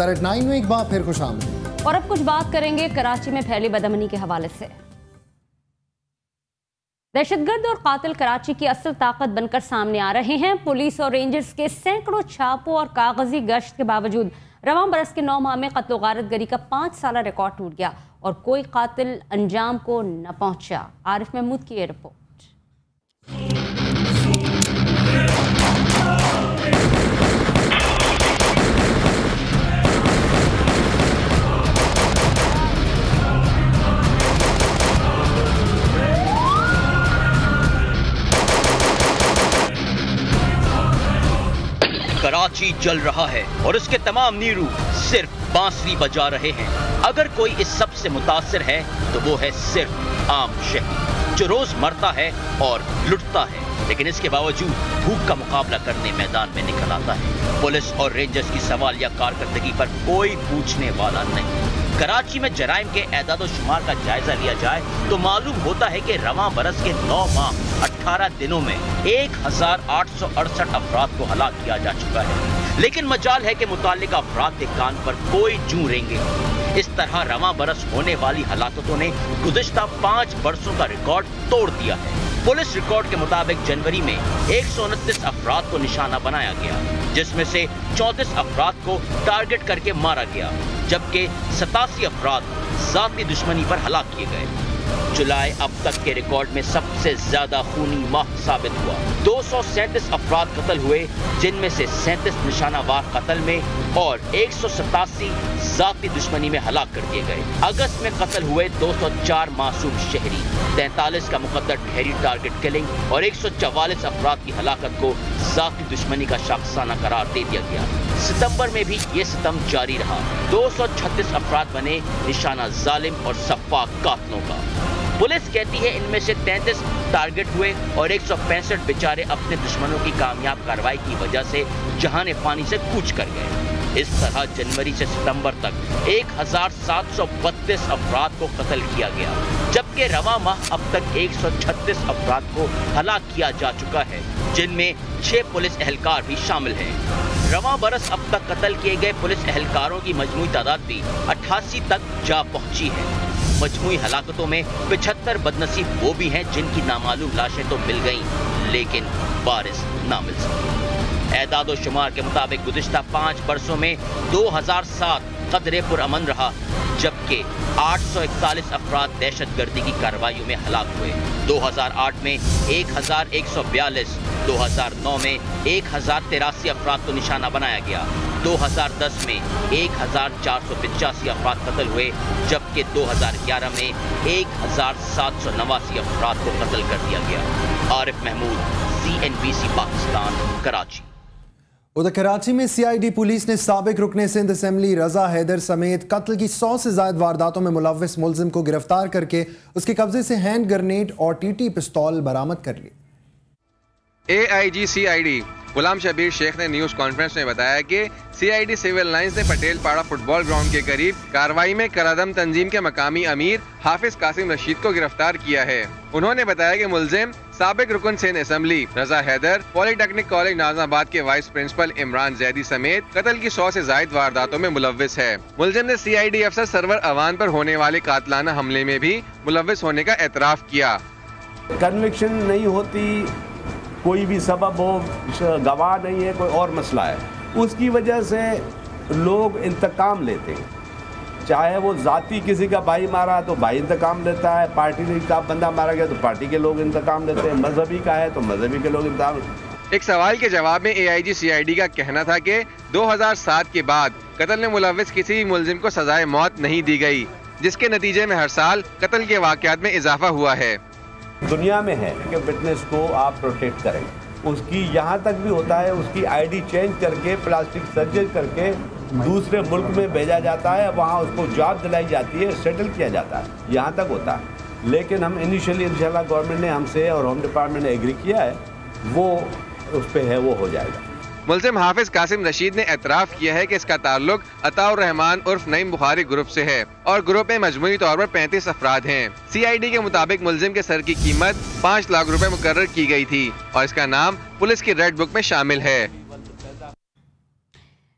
نظر ایٹ 9 میں ایک بار پھر خوش آمدید۔ اور اب کچھ بات کریں گے کراچی میں پھیلی بدامنی کے حوالے سے۔ دہشت گرد اور قاتل کراچی کی اصل طاقت بن کر سامنے آ رہے ہیں۔ پولیس اور رینجرز کے سینکڑوں چھاپوں اور کاغذی گشت کے باوجود رواں برس کے 9 ماہ میں قتل و غارت گری کا 5 سالہ ریکارڈ ٹوٹ گیا اور کوئی قاتل انجام کو نہ پہنچا۔ عارف محمود کی یہ رپورٹ۔ کراچی جل رہا ہے اور اس کے تمام نیرو صرف بانسری بجا رہے ہیں۔ اگر کوئی اس سب سے متاثر ہے تو وہ ہے صرف عام شہری جو روز مرتا ہے اور لٹتا ہے، لیکن اس کے باوجود بھوک کا مقابلہ کرنے میدان میں نکل آتا ہے۔ پولیس اور رینجرز کی سوالیہ کارکردگی پر کوئی پوچھنے والا نہیں۔ کراچی میں جرائم کے اعداد و شمار کا جائزہ لیا جائے تو معلوم ہوتا ہے کہ رواں برس کے 9 ماہ 18 دنوں میں 1868 افراد کو ہلاک کیا جا چکا ہے، لیکن مجال ہے کہ متعلقہ افراد کے کان پر کوئی جوں رینگے۔ اس طرح رواں برس ہونے والی ہلاکتوں نے گزشتہ 5 برسوں کا ریکارڈ توڑ دیا ہے۔ پولیس ریکارڈ کے مطابق جنوری میں 129 افراد کو نشانہ بنایا گیا، جس میں سے 34 افراد کو ٹارگٹ کر کے مارا گیا، جبکہ 87 افراد ذاتی دشمنی پر ہلاک کیے گئے۔ جولائی اب تک کے ریکارڈ میں سب سے زیادہ خونی ماہ ثابت ہوا۔ 237 افراد قتل ہوئے، جن میں سے 37 نشانہ وار قتل میں اور 187 ذاتی دشمنی میں ہلاک کر دیے گئے۔ اگست میں قتل ہوئے 204 معصوم شہری، 43 کا مقدر ٹھہری ٹارگٹ کلنگ اور 144 افراد کی ہلاکت کو ذاتی دشمنی کا شاخسانہ قرار دے دیا گیا۔ ستمبر میں بھی یہ ستم جاری رہا، 236 افراد بنے نشانہ ظالم اور سفاک قاتلوں کا۔ پولیس کہتی ہے ان میں سے 33 ٹارگٹ ہوئے اور 165 بیچارے اپنے دشمنوں کی کامیاب کارروائی کی وجہ سے جہان فانی سے کوچ کر گئے۔ اس طرح جنوری سے ستمبر تک 1732 افراد کو قتل کیا گیا، جبکہ رواں ماہ اب تک 136 افراد کو ہلاک کیا جا چکا ہے، جن میں 6 پولیس اہلکار بھی شامل ہیں۔ رواں برس اب تک قتل کیے گئے پولیس اہلکاروں کی مجموعی تعداد بھی 88 تک جا پہنچی ہے۔ مجموعی ہلاکتوں میں 75 بدنصیب وہ بھی ہیں جن کی نامعلوم لاشیں تو مل گئیں لیکن وارث نہ مل سکے۔ اعداد و شمار کے مطابق گزشتہ 5 برسوں میں 2007 قدرے پرامن رہا، جبکہ 841 افراد دہشت گردی کی کارروائیوں میں ہلاک ہوئے۔ 2008 میں 1142، 2009 میں 1083 افراد کو نشانہ بنایا گیا، 2010 میں 1485 افراد قتل ہوئے، جبکہ 2011 میں 1789 افراد کو قتل کر دیا گیا۔ عارف محمود، CNBC پاکستان، کراچی۔ ادھر کراچی میں CID پولیس نے سابق رکن سندھ اسمبلی رضا حیدر سمیت قتل کی 100 سے زائد وارداتوں میں ملوث ملزم کو گرفتار کر کے اس کے قبضے سے ہینڈ گرنیڈ اور TT پستول برآمد کر لی۔ AIG CID غلام شبیر شیخ نے نیوز کانفرنس میں بتایا کہ CID سول لائنز نے پٹیل پاڑا فٹ بال گراؤنڈ کے قریب کارروائی میں کرادم تنظیم کے مقامی امیر حافظ قاسم رشید کو گرفتار کیا ہے۔ انہوں نے بتایا کہ ملزم سابق رکن سندھ اسمبلی رضا حیدر، پولی ٹیکنک کالج نازم آباد کے وائس پرنسپل عمران زیدی سمیت قتل کی 100 سے زائد وارداتوں میں ملوث ہے۔ ملزم نے CID افسر سرور اوان پر ہونے والے قاتلانہ حملے میں بھی ملوث ہونے کا اعتراف کیا۔ کنوکشن نہیں ہوتی، کوئی بھی سبب ہو، گواہ نہیں ہے، کوئی اور مسئلہ ہے، اس کی وجہ سے لوگ انتقام لیتے ہیں۔ چاہے وہ ذاتی کسی کا بھائی مارا تو بھائی انتقام لیتا ہے، پارٹی کا بندہ مارا گیا تو پارٹی کے لوگ انتقام لیتے ہیں، مذہبی کا ہے تو مذہبی کے لوگ انتقام۔ ایک سوال کے جواب میں AIG CID کا کہنا تھا کہ 2007 کے بعد قتل میں ملوث کسی بھی ملزم کو سزائے موت نہیں دی گئی، جس کے نتیجے میں ہر سال قتل کے واقعات میں اضافہ ہوا ہے۔ دنیا میں ہے کہ فٹنس کو آپ پروٹیکٹ کریں، اس کی یہاں تک بھی ہوتا ہے، اس کی ID چینج کر کے پلاسٹک سرجری کر کے دوسرے ملک میں بھیجا جاتا ہے، وہاں اس کو جاب دلائی جاتی ہے، سیٹل کیا جاتا ہے، یہاں تک ہوتا ہے۔ لیکن ہم انیشلی انشاءاللہ گورنمنٹ نے ہم سے اور ہوم ڈپارٹمنٹ نے ایگری کیا ہے، وہ اس پہ ہے، وہ ہو جائے گا۔ ملزم حافظ قاسم رشید نے اعتراف کیا ہے کہ اس کا تعلق عطاء الرحمان عرف نعیم بخاری گروپ سے ہے اور گروپ میں مجموعی طور پر 35 افراد ہیں۔ CID کے مطابق ملزم کے سر کی قیمت 5 لاکھ روپے مقرر کی گئی تھی اور اس کا نام پولیس کی ریڈ بک میں شامل ہے۔